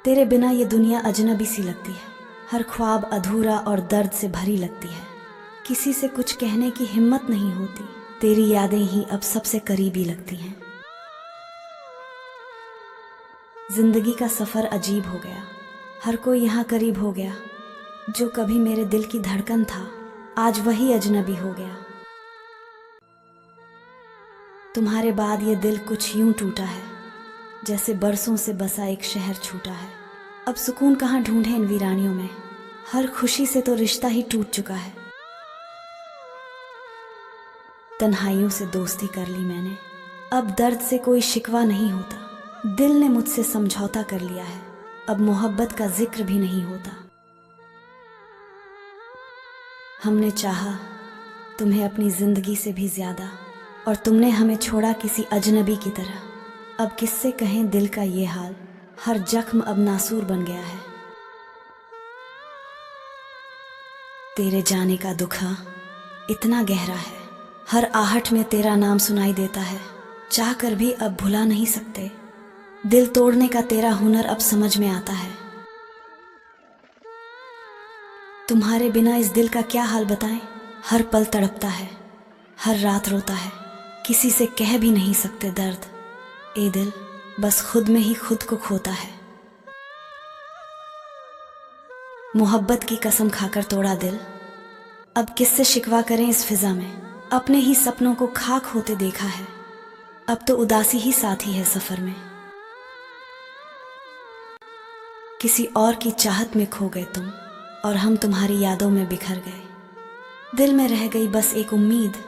तेरे बिना ये दुनिया अजनबी सी लगती है। हर ख्वाब अधूरा और दर्द से भरी लगती है। किसी से कुछ कहने की हिम्मत नहीं होती। तेरी यादें ही अब सबसे करीबी लगती हैं। जिंदगी का सफर अजीब हो गया। हर कोई यहाँ करीब हो गया। जो कभी मेरे दिल की धड़कन था, आज वही अजनबी हो गया। तुम्हारे बाद ये दिल कुछ यूं टूटा है, जैसे बरसों से बसा एक शहर छूटा है। अब सुकून कहाँ ढूंढे इन वीरानियों में। हर खुशी से तो रिश्ता ही टूट चुका है। तन्हाइयों से दोस्ती कर ली मैंने, अब दर्द से कोई शिकवा नहीं होता। दिल ने मुझसे समझौता कर लिया है, अब मोहब्बत का जिक्र भी नहीं होता। हमने चाहा तुम्हें अपनी जिंदगी से भी ज्यादा, और तुमने हमें छोड़ा किसी अजनबी की तरह। अब किससे कहें दिल का ये हाल, हर जख्म अब नासूर बन गया है। तेरे जाने का दुखा इतना गहरा है, हर आहट में तेरा नाम सुनाई देता है। चाह कर भी अब भुला नहीं सकते, दिल तोड़ने का तेरा हुनर अब समझ में आता है। तुम्हारे बिना इस दिल का क्या हाल बताएं। हर पल तड़पता है, हर रात रोता है, किसी से कह भी नहीं सकते दर्द। ए दिल बस खुद में ही खुद को खोता है। मोहब्बत की कसम खाकर तोड़ा दिल, अब किससे शिकवा करें इस फिजा में। अपने ही सपनों को खाक होते देखा है, अब तो उदासी ही साथी है सफर में। किसी और की चाहत में खो गए तुम, और हम तुम्हारी यादों में बिखर गए। दिल में रह गई बस एक उम्मीद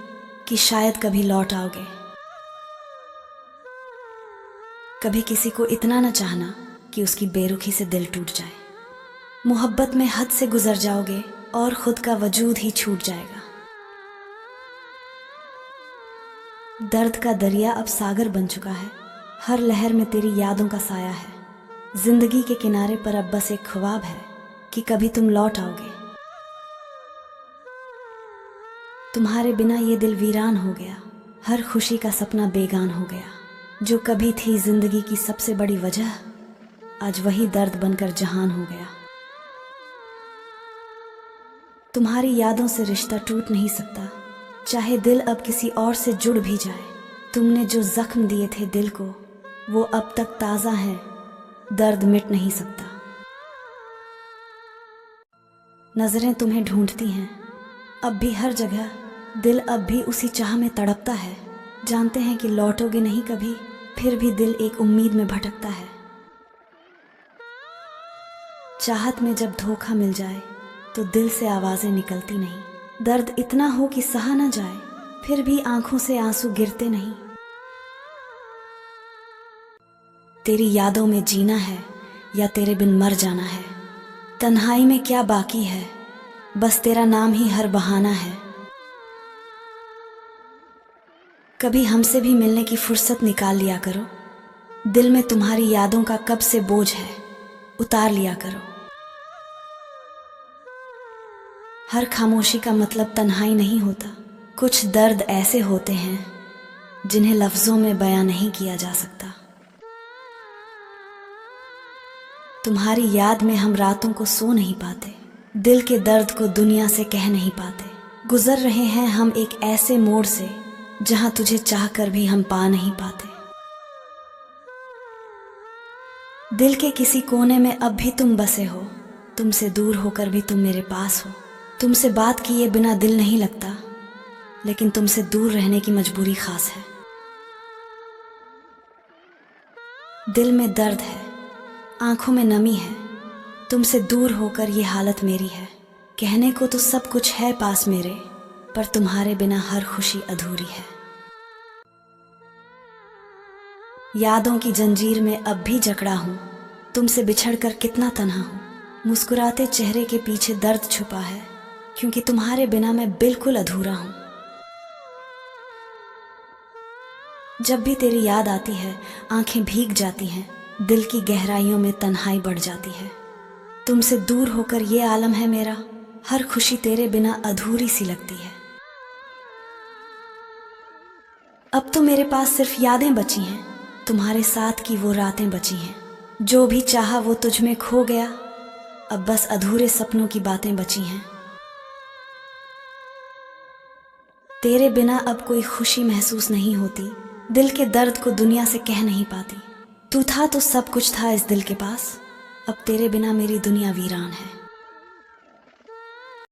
कि शायद कभी लौट आओगे। कभी किसी को इतना न चाहना कि उसकी बेरुखी से दिल टूट जाए। मोहब्बत में हद से गुजर जाओगे और खुद का वजूद ही छूट जाएगा। दर्द का दरिया अब सागर बन चुका है, हर लहर में तेरी यादों का साया है। जिंदगी के किनारे पर अब बस एक ख्वाब है कि कभी तुम लौट आओगे। तुम्हारे बिना ये दिल वीरान हो गया, हर खुशी का सपना बेगान हो गया। जो कभी थी जिंदगी की सबसे बड़ी वजह, आज वही दर्द बनकर जहान हो गया। तुम्हारी यादों से रिश्ता टूट नहीं सकता, चाहे दिल अब किसी और से जुड़ भी जाए। तुमने जो जख्म दिए थे दिल को, वो अब तक ताजा है, दर्द मिट नहीं सकता। नजरें तुम्हें ढूंढती हैं अब भी हर जगह, दिल अब भी उसी चाह में तड़पता है। जानते हैं कि लौटोगे नहीं कभी, फिर भी दिल एक उम्मीद में भटकता है। चाहत में जब धोखा मिल जाए तो दिल से आवाजें निकलती नहीं। दर्द इतना हो कि सहा न जाए, फिर भी आंखों से आंसू गिरते नहीं। तेरी यादों में जीना है या तेरे बिन मर जाना है। तन्हाई में क्या बाकी है, बस तेरा नाम ही हर बहाना है। कभी हमसे भी मिलने की फुर्सत निकाल लिया करो। दिल में तुम्हारी यादों का कब से बोझ है, उतार लिया करो। हर खामोशी का मतलब तन्हाई नहीं होता। कुछ दर्द ऐसे होते हैं जिन्हें लफ्जों में बयां नहीं किया जा सकता। तुम्हारी याद में हम रातों को सो नहीं पाते, दिल के दर्द को दुनिया से कह नहीं पाते। गुजर रहे हैं हम एक ऐसे मोड़ से जहां तुझे चाहकर भी हम पा नहीं पाते। दिल के किसी कोने में अब भी तुम बसे हो, तुमसे दूर होकर भी तुम मेरे पास हो। तुमसे बात किए बिना दिल नहीं लगता, लेकिन तुमसे दूर रहने की मजबूरी खास है। दिल में दर्द है, आंखों में नमी है, तुमसे दूर होकर ये हालत मेरी है। कहने को तो सब कुछ है पास मेरे, पर तुम्हारे बिना हर खुशी अधूरी है। यादों की जंजीर में अब भी जकड़ा हूं, तुमसे बिछड़कर कितना तन्हा हूं। मुस्कुराते चेहरे के पीछे दर्द छुपा है, क्योंकि तुम्हारे बिना मैं बिल्कुल अधूरा हूं। जब भी तेरी याद आती है आंखें भीग जाती हैं, दिल की गहराइयों में तन्हाई बढ़ जाती है। तुमसे दूर होकर ये आलम है मेरा, हर खुशी तेरे बिना अधूरी सी लगती है। अब तो मेरे पास सिर्फ यादें बची हैं, तुम्हारे साथ की वो रातें बची हैं। जो भी चाहा वो तुझ में खो गया, अब बस अधूरे सपनों की बातें बची हैं। तेरे बिना अब कोई खुशी महसूस नहीं होती, दिल के दर्द को दुनिया से कह नहीं पाती। तू था तो सब कुछ था इस दिल के पास, अब तेरे बिना मेरी दुनिया वीरान है।